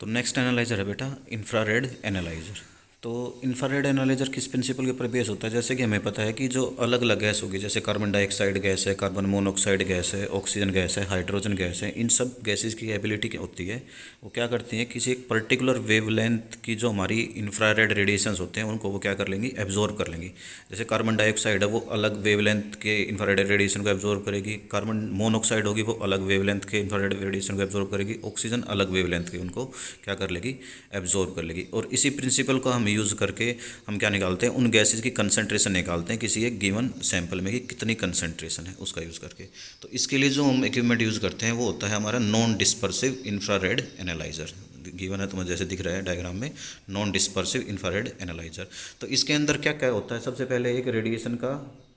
तो next analyser है बेटा इंफ्रारेड एनालाइजर। तो इंफ्रारेड एनालाइजर किस प्रिंसिपल के ऊपर बेस होता है, जैसे कि हमें पता है कि जो अलग अलग गैस होगी, जैसे कार्बन डाइऑक्साइड गैस है, कार्बन मोनोऑक्साइड गैस है, ऑक्सीजन गैस है, हाइड्रोजन गैस है, इन सब गैसेस की एबिलिटी क्या होती है, वो क्या करती हैं, किसी एक पर्टिकुलर वेवलेंथ की जो हमारी इंफ्रारेड रेडिएशंस होते हैं उनको वो क्या कर लेंगी, एब्जॉर्ब कर लेंगी। जैसे कार्बन डाइऑक्साइड है वो अलग वेवलेंथ के इंफ्रारेड रेडिएशन को एब्जॉर्ब करेगी, कार्बन मोनोऑक्साइड होगी वो अलग वेवलेंथ के इंफ्रारेड रेडिएशन को एब्जॉर्ब करेगी, ऑक्सीजन अलग वेवलेंथ के उनको क्या कर लेगी, एब्जॉर्ब कर लेगी। और इसी प्रिंसिपल को हम यूज़ करके हम क्या निकालते हैं, उन गैसेज की कंसंट्रेशन निकालते हैं किसी एक गिवन सैंपल में कि कितनी कंसंट्रेशन है उसका यूज़ करके। तो इसके लिए जो हम इक्विपमेंट यूज़ करते हैं वो होता है हमारा non dispersive infrared analyser. Given है तुम्हें जैसे दिख रहा है डायग्राम में, नॉन डिस्पर्सिव इंफ्रारेड एनालाइजर। तो इसके अंदर क्या क्या होता है, सबसे पहले एक रेडिएशन का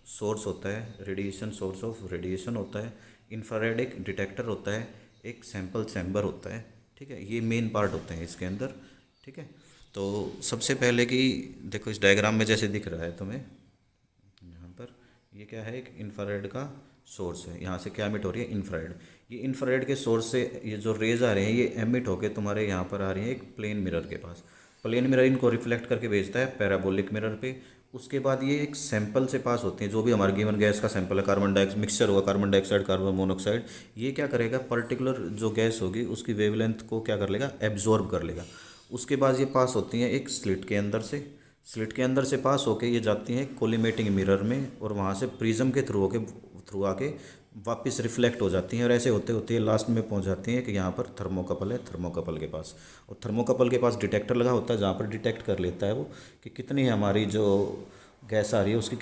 सोर्स होता है, रेडिएशन सोर्स ऑफ रेडिएशन होता है, इंफ्रारेड एक डिटेक्टर होता है, एक सैंपल चैम्बर होता है। ठीक है, ये मेन पार्ट होते हैं इसके अंदर। ठीक है, तो सबसे पहले कि देखो इस डायग्राम में जैसे दिख रहा है तुम्हें यहाँ पर, ये क्या है, एक इंफ्रारेड का सोर्स है, यहाँ से क्या एमिट हो रही है, इंफ्रारेड। ये इंफ्रारेड के सोर्स से ये जो रेज आ रहे हैं ये एमिट होके तुम्हारे यहाँ पर आ रही हैं एक प्लेन मिरर के पास। प्लेन मिरर इनको रिफ्लेक्ट करके भेजता है पैराबोलिक मिरर पे। उसके बाद ये एक सैंपल से पास होती हैं, जो भी हमारे गिवन गैस का सैंपल है, कार्बन डाइऑक्साइड मिक्सचर होगा, कार्बन डाइऑक्साइड कार्बन मोनोऑक्साइड, ये क्या करेगा, पर्टिकुलर जो गैस होगी उसकी वेवलेंथ को क्या कर लेगा, एब्जॉर्ब कर लेगा। उसके बाद ये पास होती हैं एक स्लिट के अंदर से, स्लिट के अंदर से पास होके ये जाती हैं कोलिमेटिंग मिरर में, और वहाँ से प्रिज्म के थ्रू आके वापस रिफ्लेक्ट हो जाती हैं, और ऐसे होते होते ये लास्ट में पहुँच जाती हैं कि यहाँ पर थर्मोकपल है, थर्मोकपल के पास। और थर्मोकपल के पास डिटेक्टर लगा होता है जहाँ पर डिटेक्ट कर लेता है वो कि कितनी हमारी जो गैस आ रही है उसकी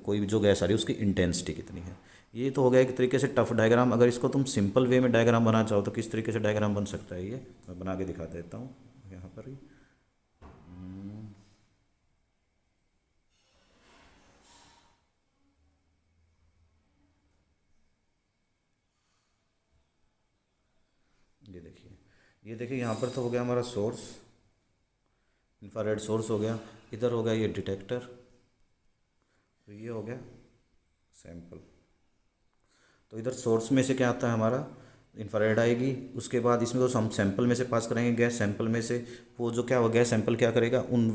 कोई भी जो गैस आ रही है उसकी इंटेंसिटी कितनी है। ये तो हो गया एक तरीके से टफ डायग्राम। अगर इसको तुम सिंपल वे में डायग्राम बनाना चाहो तो किस तरीके से डायग्राम बन सकता है, ये मैं बना के दिखा देता हूँ यहाँ पर ही। ये देखिए यहाँ पर तो हो गया हमारा सोर्स, इंफ्रारेड सोर्स हो गया, इधर हो गया ये डिटेक्टर, तो ये हो गया सैंपल। तो इधर सोर्स में से क्या आता है हमारा, इंफ्रारेड आएगी, उसके बाद इसमें तो हम सैंपल में से पास करेंगे गैस, सैंपल में से वो जो क्या हो गया सैंपल क्या करेगा, उन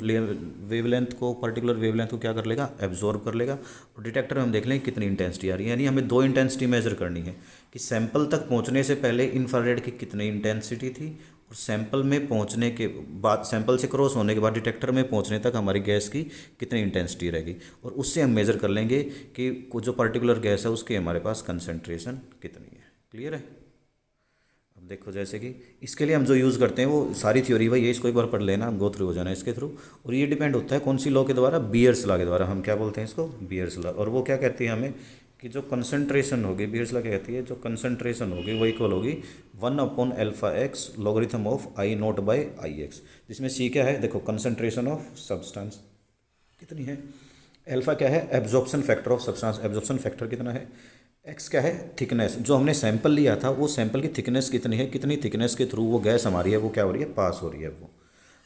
वेवलेंथ को, पर्टिकुलर वेवलेंथ को क्या कर लेगा, एब्जॉर्ब कर लेगा। और डिटेक्टर में हम देख लेंगे कितनी इंटेंसिटी आ रही है, यानी हमें दो इंटेंसिटी मेजर करनी है कि सैंपल तक पहुंचने से पहले इंफ्रारेड की कितनी इंटेंसिटी थी, और सैंपल में पहुंचने के बाद, सैंपल से क्रॉस होने के बाद डिटेक्टर में पहुंचने तक हमारी गैस की कितनी इंटेंसिटी रहेगी, और उससे हम मेज़र कर लेंगे कि जो पर्टिकुलर गैस है उसकी हमारे पास कंसंट्रेशन कितनी है। क्लियर है। अब देखो जैसे कि इसके लिए हम जो यूज़ करते हैं वो सारी थ्योरी वही है, इसको एक बार पढ़ लेना, हम गो थ्रू हो जाना इसके थ्रू। और ये डिपेंड होता है कौन सी लॉ के द्वारा, बियर्स लॉ के द्वारा। हम क्या बोलते हैं इसको, बियर्स लॉ। और वो क्या कहती है हमें कि जो कंसंट्रेशन होगी, बियर्स लॉ क्या कहती है, जो कंसंट्रेशन होगी वो इक्वल होगी 1/α x logarithm of I not by I x, जिसमें सी क्या है, देखो कंसंट्रेशन ऑफ सब्सटेंस कितनी है, अल्फा क्या है, absorption factor of substance, absorption factor कितना है, एक्स क्या है, थिकनेस, जो हमने सैंपल लिया था वो सैंपल की थिकनेस कितनी है, कितनी थिकनेस के थ्रू वो गैस हमारी है वो क्या हो रही है, पास हो रही है वो।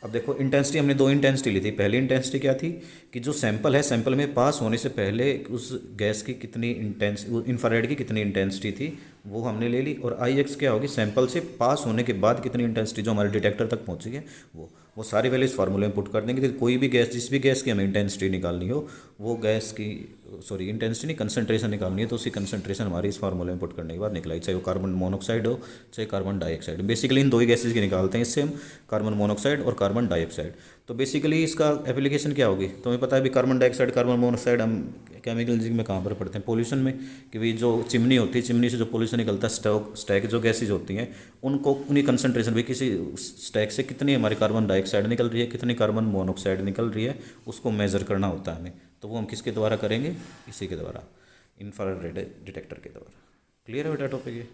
अब देखो इंटेंसिटी हमने दो इंटेंसिटी ली थी। पहली इंटेंसिटी क्या थी कि जो सैंपल है, सैंपल में पास होने से पहले उस गैस की कितनी इंफ्रारेड की कितनी इंटेंसिटी थी वो हमने ले ली। और आई एक्स क्या होगी, सैंपल से पास होने के बाद कितनी इंटेंसिटी जो हमारे डिटेक्टर तक पहुंची है वो सारी वैल्यू इस फार्मूले में पुट कर देंगे। तो कोई भी गैस, जिस भी गैस की हमें इंटेंसिटी निकालनी हो, वो गैस की, सॉरी इंटेंसिटी नहीं, कंसंट्रेशन निकालनी है, तो उसी कंसंट्रेशन हमारी इस फार्मूले में पुट करने के बाद निकलाई, चाहे वो कार्बन मोनोऑक्साइड हो चाहे कार्बन डाइऑक्साइड। बेसिकली इन दो ही गैसेज की निकालते हैं इससे हम, कार्बन मोनोऑक्साइड और कार्बन डाइऑक्साइड। तो बेसिकली इसका एप्लीकेशन क्या होगी, तो हमें पता है भी कार्बन डाइऑक्साइड कार्बन मोनोऑक्साइड हम केमिकल इंजीनियरिंग में कहाँ पर पढ़ते हैं, पोल्यूशन में, कि भाई जो चिमनी होती है, चिमनी से जो पोल्यूशन निकलता है, स्टैक जो गैसेज होती हैं उनको, उन्हीं कंसंट्रेशन भी, किसी स्टैक से कितनी हमारी कार्बन डाइऑक्साइड निकल रही है, कितनी कार्बन मोनोऑक्साइड निकल रही है, उसको मेज़र करना होता है हमें। तो वो हम किसके द्वारा करेंगे, इसी के द्वारा, इंफ्रारेड डिटेक्टर के द्वारा। क्लियर है बेटा टॉपिक ये।